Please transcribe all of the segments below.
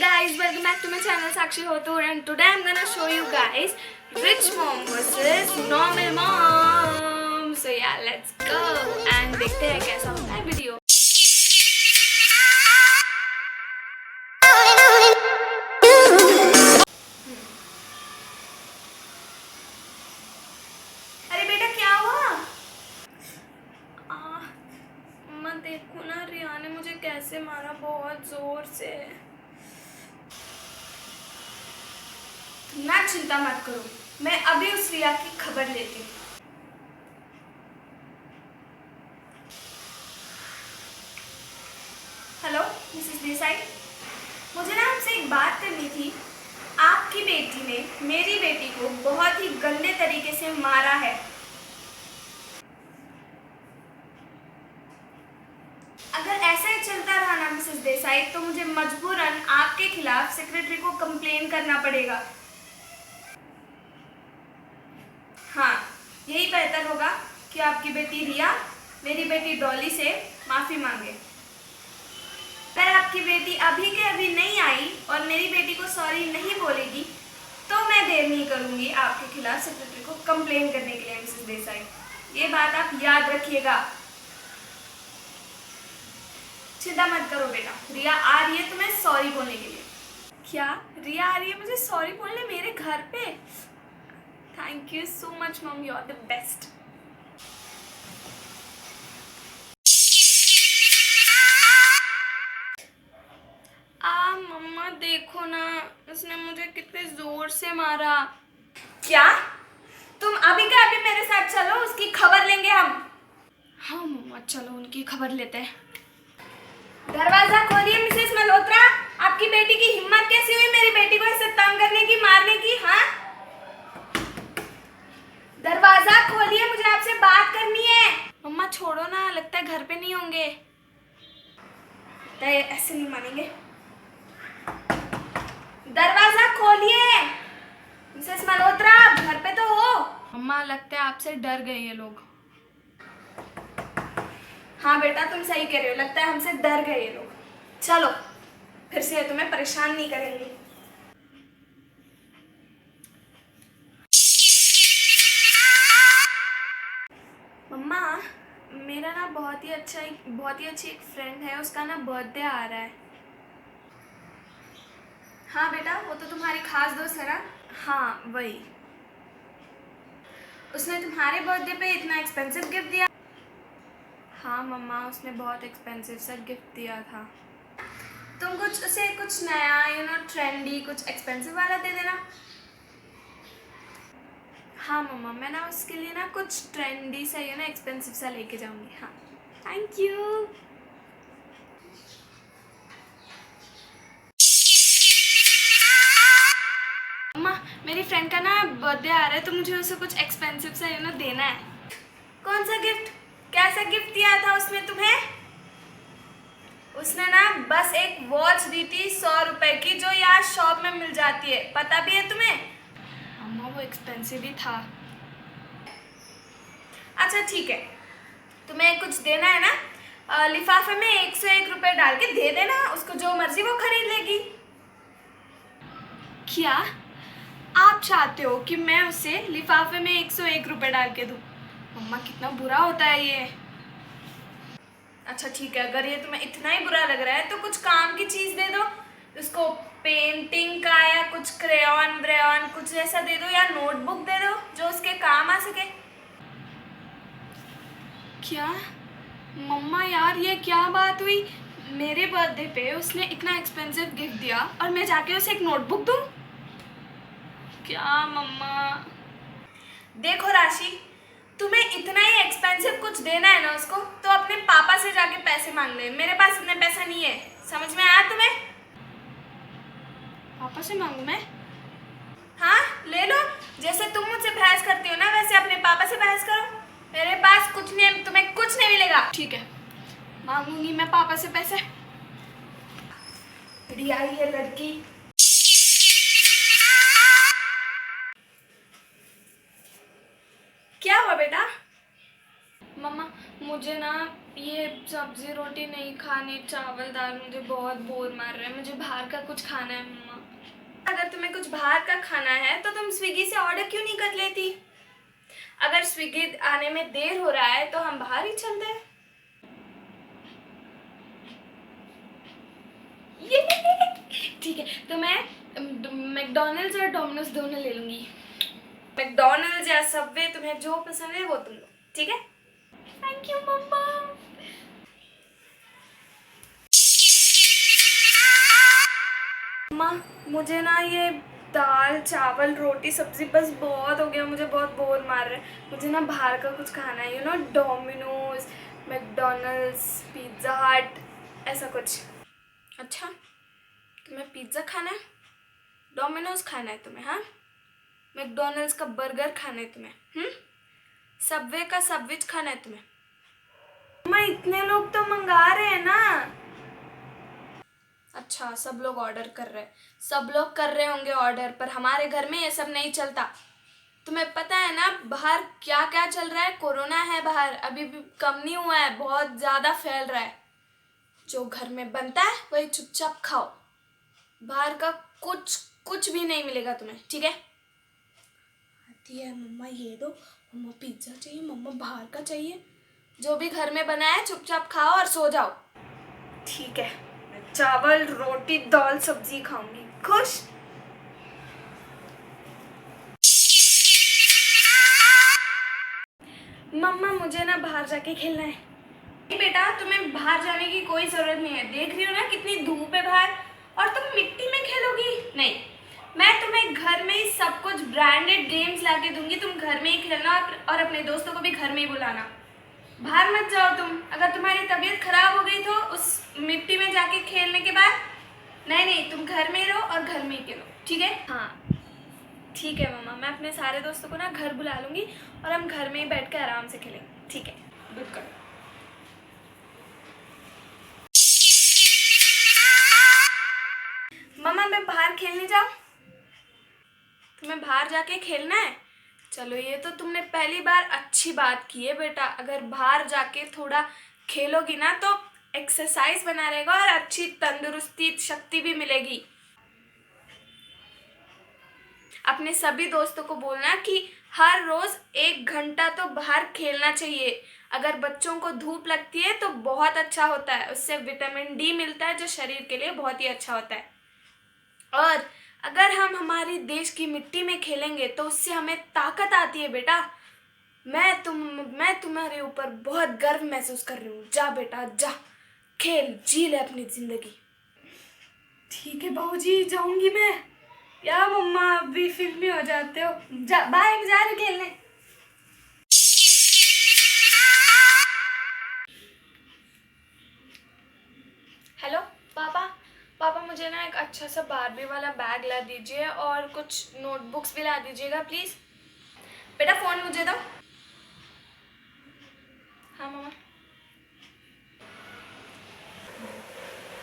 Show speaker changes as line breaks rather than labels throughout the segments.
guys, welcome back to my channel Sakshi Hotur, and today I'm gonna show you guys rich mom versus normal mom. So yeah, let's go and देखते हैं कैसा होता है video. अरे बेटा क्या हुआ? मम्मा देखो ना, रिया ने मुझे कैसे मारा, बहुत जोर से. ना चिंता मत करो, मैं अभी उस रिया की खबर लेती हूँ. हेलो मिसेस देसाई, मुझे ना आपसे एक बात करनी थी. आपकी बेटी ने मेरी बेटी को बहुत ही गंदे तरीके से मारा है. अगर ऐसा ही चलता रहा ना मिसेस देसाई, तो मुझे मजबूरन आपके खिलाफ सेक्रेटरी को कंप्लेन करना पड़ेगा. हाँ, यही बेहतर होगा कि आपकी बेटी रिया मेरी बेटी डॉली से माफ़ी मांगे. अगर आपकी बेटी अभी के अभी नहीं आई और मेरी बेटी को सॉरी नहीं बोलेगी, तो मैं देर नहीं करूँगी आपके खिलाफ सेक्रेटरी को कंप्लेन करने के लिए मिसेस देसाई. ये बात आप याद रखिएगा. चिंता मत करो बेटा, रिया आ रही है तुम्हें सॉरी बोलने के लिए. क्या रिया आ रही है मुझे सॉरी बोलने मेरे घर पे? Thank you so much mom, you are the best. मम्मा देखो ना, उसने मुझे कितने जोर से मारा. क्या तुम अभी के अभी मेरे साथ चलो, उसकी खबर लेंगे हम. हाँ मम्मा चलो, उनकी खबर लेते हैं. दरवाजा खोलिए मिसेस मल्होत्रा. आपकी बेटी की हिम्मत कैसी हुई मेरी बेटी को ऐसे तंग करने की, मारने की? हाँ, दरवाजा खोलिए, मुझे आपसे बात करनी है. मम्मा छोड़ो ना, लगता है घर पे नहीं होंगे. ऐसे नहीं मानेंगे. दरवाजा खोलिए मिसेस मल्होत्रा, घर पे तो हो. मम्मा लगता है आपसे डर गए ये लोग. हाँ बेटा तुम सही कह रहे हो, लगता है हमसे डर गए ये लोग. चलो फिर से तुम्हें परेशान नहीं करेंगे. मम्मा मेरा ना बहुत ही अच्छी एक फ्रेंड है, उसका ना बर्थडे आ रहा है. हाँ बेटा, वो तो तुम्हारी खास दोस्त है ना? हाँ वही. उसने तुम्हारे बर्थडे पे इतना एक्सपेंसिव गिफ्ट दिया? हाँ मम्मा, उसने बहुत एक्सपेंसिव सा गिफ्ट दिया था. तुम उसे कुछ नया ट्रेंडी कुछ एक्सपेंसिव वाला दे देना. हाँ मम्मा, मैं ना उसके लिए ना कुछ ट्रेंडी सा एक्सपेंसिव सा लेके जाऊंगी. हाँ थैंक यू. मम्मा मेरी फ्रेंड का ना बर्थडे आ रहा है, तो मुझे उसे कुछ एक्सपेंसिव सा देना है. कौन सा गिफ्ट? कैसा गिफ्ट दिया था उसने तुम्हें? उसने ना बस एक वॉच दी थी 100 रुपए की, जो यहाँ शॉप में मिल जाती है. पता भी है तुम्हें? अम्मा वो एक्सपेंसिव ही था. अच्छा ठीक है, तुम्हें कुछ देना है ना, लिफाफे में 101 रुपए डाल के दे देना उसको, जो मर्जी वो खरीद लेगी. क्या आप चाहते हो कि मैं उसे लिफाफे में 101 रुपए डाल के दूं? मम्मा कितना बुरा होता है ये. अच्छा ठीक है, अगर ये तुम्हें इतना ही बुरा लग रहा है तो कुछ काम की चीज़ दे दो उसको. पेंटिंग का या कुछ क्रेयॉन ब्रेयॉन कुछ ऐसा दे दो, या नोटबुक दे दो जो उसके काम आ सके. क्या मम्मा यार, ये क्या बात हुई? मेरे बर्थडे पे उसने इतना एक्सपेंसिव गिफ्ट दिया और मैं जाके उसे एक नोटबुक दूँ? क्या मम्मा? देखो राशि, तुम्हें इतना ही एक्सपेंसिव कुछ देना है ना उसको, तो अपने पापा से जाके पैसे मांग ले. मेरे पास इतने पैसा नहीं है. समझ में आया तुम्हें? पापा से मांगू मैं? हाँ ले लो. जैसे तुम मुझसे बहस करती हो ना, वैसे अपने पापा से बहस करो. मेरे पास कुछ नहीं है, तुम्हें कुछ नहीं मिलेगा. ठीक है, मांगूंगी मैं पापा से पैसे. रिया ये लड़की. क्या हुआ बेटा? मम्मा मुझे ना ये सब्जी रोटी नहीं खानी, चावल दाल मुझे बहुत बोर मार रहा है, मुझे बाहर का कुछ खाना है मम्मा। अगर तुम्हें कुछ बाहर का खाना है तो तुम स्विगी से ऑर्डर क्यों नहीं कर लेती? अगर स्विगी आने में देर हो रहा है तो हम बाहर ही चलते हैं। ये ठीक है, तो मैं मैकडॉनल्ड्स और डोमिनोज दोनों ले लूंगी। मैकडॉनल्ड्स या सबवे, तुम्हें जो पसंद है वो तुम लो, ठीक है? थैंक यू मम्मा। मम्मा मुझे ना ये दाल चावल रोटी सब्जी बस बहुत हो गया, मुझे बहुत बोर मार रहा है। मुझे ना बाहर का कुछ खाना है, डोमिनोज, मैकडॉनल्ड्स, पिज़्ज़ा हट, ऐसा कुछ। अच्छा, तुम्हें पिज़्ज़ा खाना है, डोमिनोज खाना है तुम्हें, हाँ? मैकडॉनल्ड्स का बर्गर खाना है तुम्हें, सबवे का सैंडविच खाना है तुम्हें? मम्मा इतने लोग तो मंगा रहे हैं ना। अच्छा, सब लोग ऑर्डर कर रहे हैं, सब लोग कर रहे होंगे ऑर्डर, पर हमारे घर में ये सब नहीं चलता। तुम्हें पता है ना बाहर क्या क्या चल रहा है? कोरोना है बाहर, अभी भी कम नहीं हुआ है, बहुत ज़्यादा फैल रहा है। जो घर में बनता है वही चुपचाप खाओ, बाहर का कुछ कुछ भी नहीं मिलेगा तुम्हें, ठीक है? आती है मम्मा, ये दो मम्मा, पिज्ज़ा चाहिए मम्मा, बाहर का चाहिए। जो भी घर में बना है चुपचाप खाओ और सो जाओ, ठीक है? मैं चावल रोटी दाल सब्जी खाऊंगी, खुश? मम्मा मुझे ना बाहर जाके खेलना है। बेटा तुम्हें बाहर जाने की कोई जरूरत नहीं है, देख रही हो ना कितनी धूप है बाहर, और तुम मिट्टी में खेलोगी? नहीं, मैं तुम्हें घर में ही सब कुछ ब्रांडेड गेम्स लाके दूंगी, तुम घर में ही खेलना और अपने दोस्तों को भी घर में ही बुलाना। बाहर मत जाओ तुम, अगर तुम्हारी तबीयत खराब हो गई तो उस मिट्टी में जाके खेलने के बाद, नहीं तुम घर में ही रहो और घर में ही खेलो, ठीक है? हाँ ठीक है मम्मा, मैं अपने सारे दोस्तों को ना घर बुला लूंगी और हम घर में ही बैठ के आराम से खेलेंगे, ठीक है? गुड कर। मम्मा मैं बाहर खेलने जाऊँ? तुम्हें बाहर जाके खेलना है? चलो ये तो तुमने पहली बार अच्छी बात की है बेटा, अगर बाहर जाके थोड़ा खेलोगी ना तो एक्सरसाइज बना रहेगा और अच्छी तंदुरुस्ती शक्ति भी मिलेगी। अपने सभी दोस्तों को बोलना कि हर रोज 1 घंटा तो बाहर खेलना चाहिए। अगर बच्चों को धूप लगती है तो बहुत अच्छा होता है, उससे विटामिन डी मिलता है जो शरीर के लिए बहुत ही अच्छा होता है। और अगर हम हमारी देश की मिट्टी में खेलेंगे तो उससे हमें ताकत आती है बेटा। मैं तुम्हारे ऊपर बहुत गर्व महसूस कर रही हूँ। जा बेटा जा, खेल, जी ले अपनी जिंदगी। ठीक है बाबूजी, जाऊंगी मैं। या मम्मा अभी फिल्मी हो जाते हो, जा बाय, मैं जा रही हूँ खेलने। हेलो पापा, पापा मुझे ना एक अच्छा सा बारबी वाला बैग ला दीजिए और कुछ नोटबुक्स भी ला दीजिएगा प्लीज। बेटा फोन मुझे दो। हाँ मामा।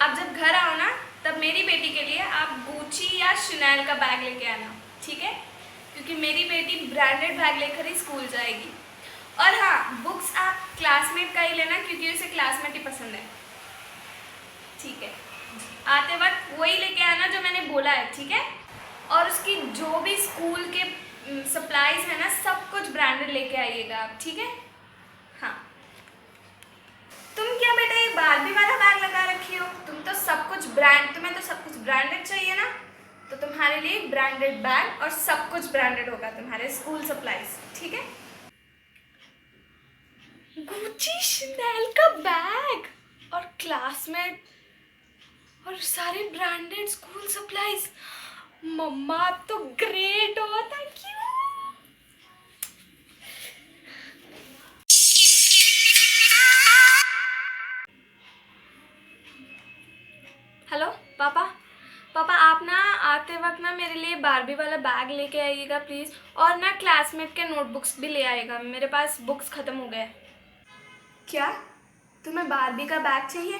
अब जब घर आओ ना तब मेरी बेटी के लिए आप गुची या शनेल का बैग लेके आना, ठीक है? क्योंकि मेरी बेटी ब्रांडेड बैग लेकर ही स्कूल जाएगी। और हाँ, बुक्स आप क्लासमेट का ही लेना क्योंकि उसे क्लासमेट ही पसंद है, ठीक है? आते वक्त वही लेके आना जो मैंने बोला है, ठीक है? और उसकी जो भी स्कूल के सप्लाईज है ना, सब कुछ ब्रांडेड लेके आइएगा आप, ठीक है? हाँ। तुम क्या बेटा ये बारबी वाला बैग लगा रखी हो? तुम्हें तो सब कुछ ब्रांडेड चाहिए ना, तो तुम्हारे लिए ब्रांडेड बैग और सब कुछ ब्रांडेड होगा, तुम्हारे स्कूल सप्लाईज, ठीक है? गुची शनेल का बैग और क्लासमेट और सारे ब्रांडेड स्कूल सप्लाईज। मम्मा आप तो ग्रेट हो, थैंक यू। हेलो पापा, पापा आप ना आते वक्त ना मेरे लिए बारबी वाला बैग लेके आइएगा प्लीज़, और ना क्लासमेट के नोटबुक्स भी ले आइएगा, मेरे पास बुक्स ख़त्म हो गए। क्या तुम्हें बारबी का बैग चाहिए,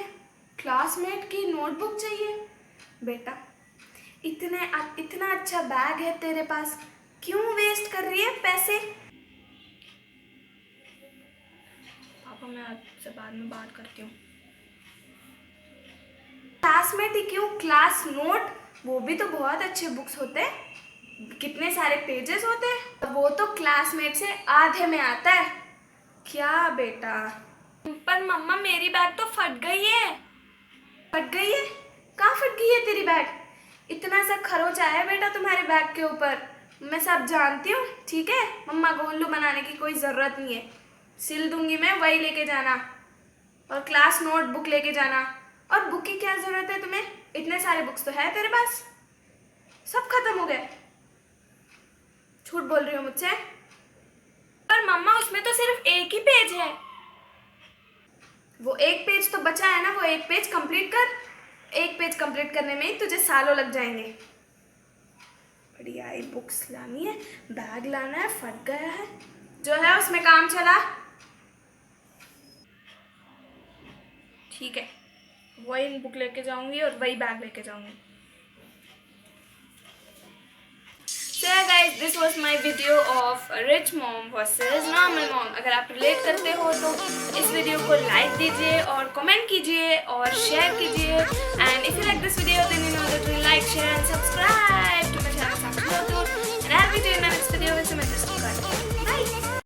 क्लासमेट की नोटबुक चाहिए? बेटा इतना अच्छा बैग है तेरे पास, क्यों वेस्ट कर रही है पैसे? रुको, मैं आपसे बाद में बात करती हूँ। क्लासमेट ही क्यों, क्लास नोट, वो भी तो बहुत अच्छे बुक्स होते हैं, कितने सारे पेजेस होते हैं। वो तो क्लासमेट से आधे में आता है। क्या बेटा? पर मम्मा मेरी बैग तो फट गई है। फट गई है? कहाँ फट गई है तेरी बैग? इतना सा खरोच आया है बेटा तुम्हारे बैग के ऊपर, मैं सब जानती हूँ, ठीक है? मम्मा को उल्लू बनाने की कोई ज़रूरत नहीं है। सिल दूंगी मैं, वही लेके जाना, और क्लास नोट बुक लेके जाना। और बुक की क्या ज़रूरत है तुम्हें? इतने सारे बुक्स तो है तेरे पास, सब खत्म हो गए। झूठ बोल रही हो मुझसे? पर मम्मा उसमें तो सिर्फ एक ही पेज है। वो एक पेज तो बचा है ना, वो एक पेज कंप्लीट कर। एक पेज कंप्लीट करने में ही तुझे सालों लग जाएंगे। बढ़िया, बुक्स लानी है, बैग लाना है, फट गया है, जो है उसमें काम चला। ठीक है, वही बुक लेके जाऊंगी और वही बैग लेके जाऊंगी। So guys, this was my video of rich mom versus normal mom. अगर आप रिलेट करते हो तो इस वीडियो को लाइक दीजिए और कमेंट कीजिए और शेयर कीजिए। And if you like this video, then you know that we like, share and subscribe.